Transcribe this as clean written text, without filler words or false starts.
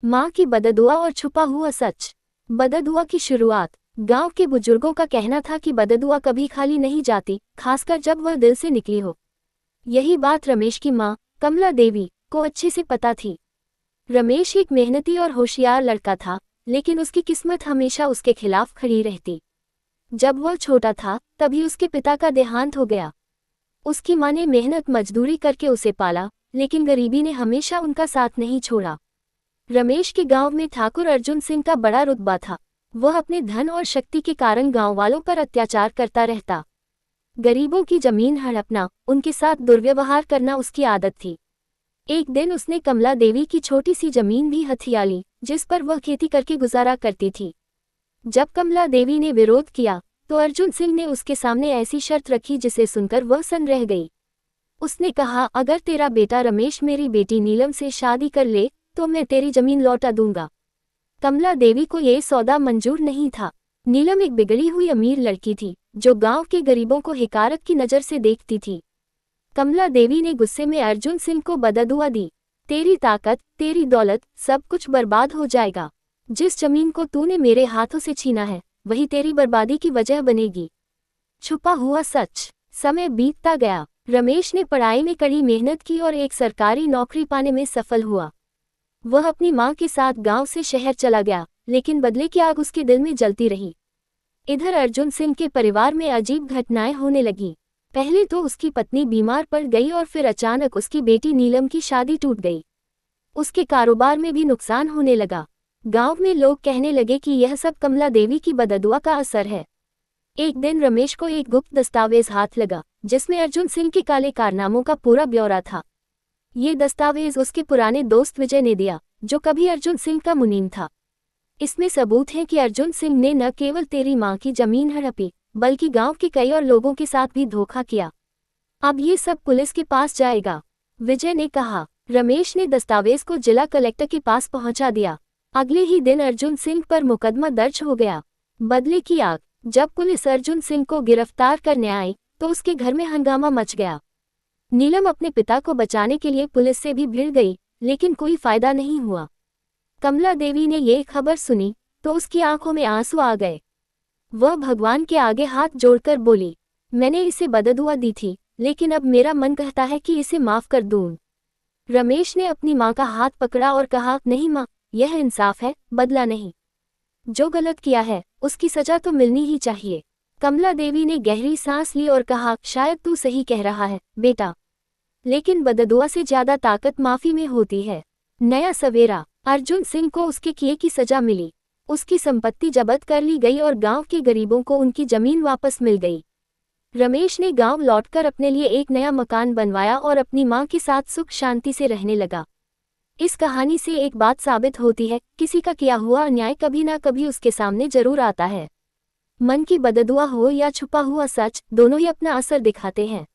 माँ की बददुआ और छुपा हुआ सच। बददुआ की शुरुआत। गांव के बुजुर्गों का कहना था कि बददुआ कभी खाली नहीं जाती, खासकर जब वह दिल से निकली हो। यही बात रमेश की माँ कमला देवी को अच्छे से पता थी। रमेश एक मेहनती और होशियार लड़का था, लेकिन उसकी किस्मत हमेशा उसके खिलाफ खड़ी रहती। जब वह छोटा था तभी उसके पिता का देहांत हो गया। उसकी माँ ने मेहनत मजदूरी करके उसे पाला, लेकिन गरीबी ने हमेशा उनका साथ नहीं छोड़ा। रमेश के गांव में ठाकुर अर्जुन सिंह का बड़ा रुतबा था। वह अपने धन और शक्ति के कारण गांव वालों पर अत्याचार करता रहता। गरीबों की जमीन हड़पना, उनके साथ दुर्व्यवहार करना उसकी आदत थी। एक दिन उसने कमला देवी की छोटी सी जमीन भी हथिया ली, जिस पर वह खेती करके गुजारा करती थी। जब कमला देवी ने विरोध किया तो अर्जुन सिंह ने उसके सामने ऐसी शर्त रखी जिसे सुनकर वह सन्न रह गई। उसने कहा, अगर तेरा बेटा रमेश मेरी बेटी नीलम से शादी कर ले तो मैं तेरी जमीन लौटा दूंगा। कमला देवी को यह सौदा मंजूर नहीं था। नीलम एक बिगड़ी हुई अमीर लड़की थी, जो गांव के गरीबों को हिकारत की नज़र से देखती थी। कमला देवी ने गुस्से में अर्जुन सिंह को बददुआ दी, तेरी ताकत, तेरी दौलत, सब कुछ बर्बाद हो जाएगा। जिस जमीन को तूने मेरे हाथों से छीना है, वही तेरी बर्बादी की वजह बनेगी। छुपा हुआ सच। समय बीतता गया। रमेश ने पढ़ाई में कड़ी मेहनत की और एक सरकारी नौकरी पाने में सफल हुआ। वह अपनी मां के साथ गांव से शहर चला गया, लेकिन बदले की आग उसके दिल में जलती रही। इधर अर्जुन सिंह के परिवार में अजीब घटनाएं होने लगी। पहले तो उसकी पत्नी बीमार पड़ गई और फिर अचानक उसकी बेटी नीलम की शादी टूट गई। उसके कारोबार में भी नुकसान होने लगा। गांव में लोग कहने लगे कि यह सब कमला देवी की बददुआ का असर है। एक दिन रमेश को एक गुप्त दस्तावेज हाथ लगा, जिसमें अर्जुन सिंह के काले कारनामों का पूरा ब्यौरा था। ये दस्तावेज उसके पुराने दोस्त विजय ने दिया, जो कभी अर्जुन सिंह का मुनीम था। इसमें सबूत है कि अर्जुन सिंह ने न केवल तेरी मां की जमीन हड़पी, बल्कि गांव के कई और लोगों के साथ भी धोखा किया। अब ये सब पुलिस के पास जाएगा, विजय ने कहा। रमेश ने दस्तावेज को जिला कलेक्टर के पास पहुंचा दिया। अगले ही दिन अर्जुन सिंह पर मुकदमा दर्ज हो गया। बदले की आग। जब पुलिस अर्जुन सिंह को गिरफ्तार करने आई तो उसके घर में हंगामा मच गया। नीलम अपने पिता को बचाने के लिए पुलिस से भी भिड़ गई, लेकिन कोई फायदा नहीं हुआ। कमला देवी ने यह खबर सुनी तो उसकी आंखों में आंसू आ गए। वह भगवान के आगे हाथ जोड़कर बोली, मैंने इसे बददुआ दी थी, लेकिन अब मेरा मन कहता है कि इसे माफ कर दूं। रमेश ने अपनी मां का हाथ पकड़ा और कहा, नहीं मां, यह इंसाफ है, बदला नहीं। जो गलत किया है उसकी सजा तो मिलनी ही चाहिए। कमला देवी ने गहरी सांस ली और कहा, शायद तू सही कह रहा है बेटा, लेकिन बददुआ से ज्यादा ताकत माफी में होती है। नया सवेरा। अर्जुन सिंह को उसके किए की सजा मिली। उसकी संपत्ति जब्त कर ली गई और गांव के गरीबों को उनकी जमीन वापस मिल गई। रमेश ने गांव लौटकर अपने लिए एक नया मकान बनवाया और अपनी मां के साथ सुख शांति से रहने लगा। इस कहानी से एक बात साबित होती है, किसी का किया हुआ अन्याय कभी ना कभी उसके सामने जरूर आता है। मन की बददुआ हो या छुपा हुआ सच, दोनों ही अपना असर दिखाते हैं।